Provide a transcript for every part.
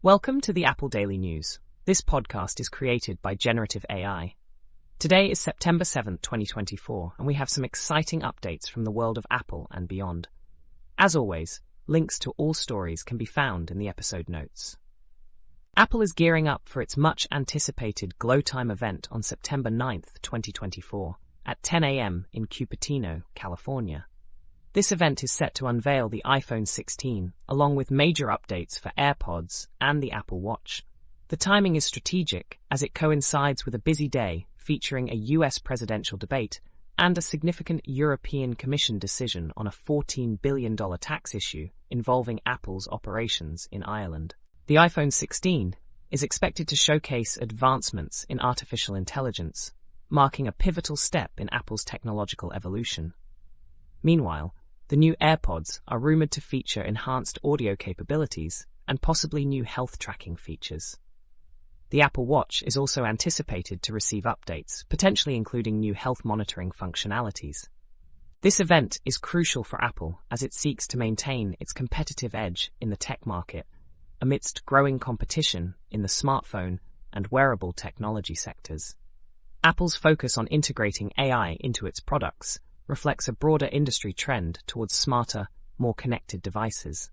Welcome to the Apple Daily News. This podcast is created by generative AI. Today is September 7th, 2024, and we have some exciting updates from the world of Apple and beyond. As always, links to all stories can be found in the episode notes. Apple is gearing up for its much-anticipated Glowtime event on September 9th, 2024, at 10 a.m. in Cupertino, California. This event is set to unveil the iPhone 16, along with major updates for AirPods and the Apple Watch. The timing is strategic, as it coincides with a busy day featuring a US presidential debate and a significant European Commission decision on a $14 billion tax issue involving Apple's operations in Ireland. The iPhone 16 is expected to showcase advancements in artificial intelligence, marking a pivotal step in Apple's technological evolution. Meanwhile, the new AirPods are rumored to feature enhanced audio capabilities and possibly new health tracking features. The Apple Watch is also anticipated to receive updates, potentially including new health monitoring functionalities. This event is crucial for Apple as it seeks to maintain its competitive edge in the tech market amidst growing competition in the smartphone and wearable technology sectors. Apple's focus on integrating AI into its products reflects a broader industry trend towards smarter, more connected devices.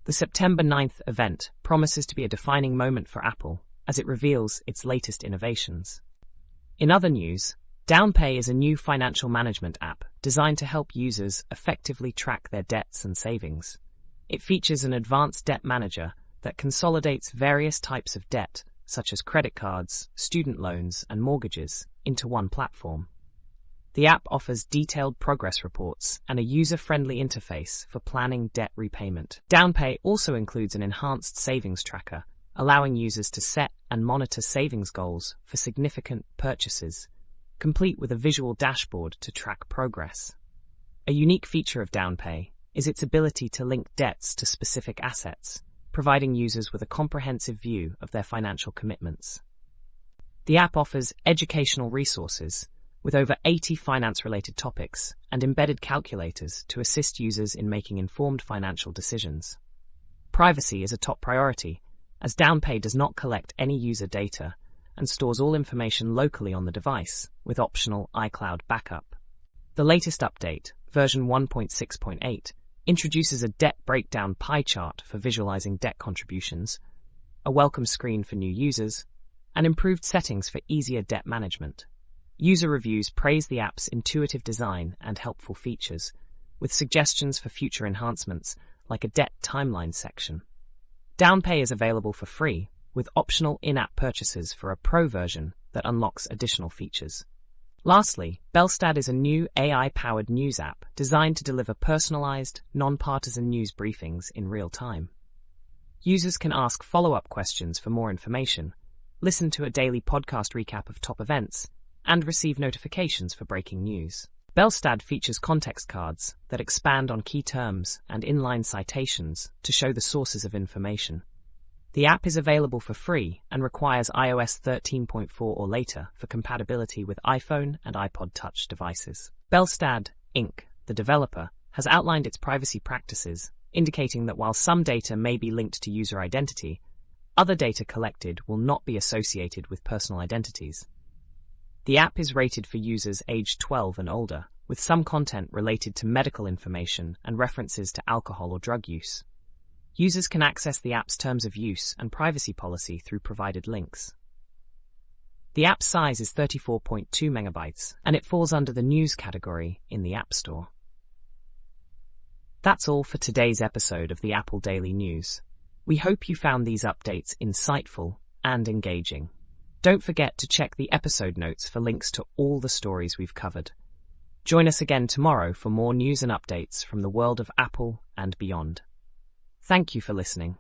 The September 9th event promises to be a defining moment for Apple as it reveals its latest innovations. In other news, DownPay is a new financial management app designed to help users effectively track their debts and savings. It features an advanced debt manager that consolidates various types of debt, such as credit cards, student loans, and mortgages, into one platform. The app offers detailed progress reports and a user-friendly interface for planning debt repayment. DownPay also includes an enhanced savings tracker, allowing users to set and monitor savings goals for significant purchases, complete with a visual dashboard to track progress. A unique feature of DownPay is its ability to link debts to specific assets, providing users with a comprehensive view of their financial commitments. The app offers educational resources, with over 80 finance-related topics and embedded calculators to assist users in making informed financial decisions. Privacy is a top priority, as DownPay does not collect any user data and stores all information locally on the device, with optional iCloud backup. The latest update, version 1.6.8, introduces a debt breakdown pie chart for visualizing debt contributions, a welcome screen for new users, and improved settings for easier debt management. User reviews praise the app's intuitive design and helpful features, with suggestions for future enhancements like a debt timeline section. DownPay is available for free, with optional in-app purchases for a pro version that unlocks additional features. Lastly, Belstad is a new AI-powered news app designed to deliver personalized, non-partisan news briefings in real time. Users can ask follow-up questions for more information, listen to a daily podcast recap of top events, and receive notifications for breaking news. Belstad features context cards that expand on key terms and inline citations to show the sources of information. The app is available for free and requires iOS 13.4 or later for compatibility with iPhone and iPod Touch devices. Belstad, Inc., the developer, has outlined its privacy practices, indicating that while some data may be linked to user identity, other data collected will not be associated with personal identities. The app is rated for users aged 12 and older, with some content related to medical information and references to alcohol or drug use. Users can access the app's terms of use and privacy policy through provided links. The app's size is 34.2 megabytes, and it falls under the news category in the App Store. That's all for today's episode of the Apple Daily News. We hope you found these updates insightful and engaging. Don't forget to check the episode notes for links to all the stories we've covered. Join us again tomorrow for more news and updates from the world of Apple and beyond. Thank you for listening.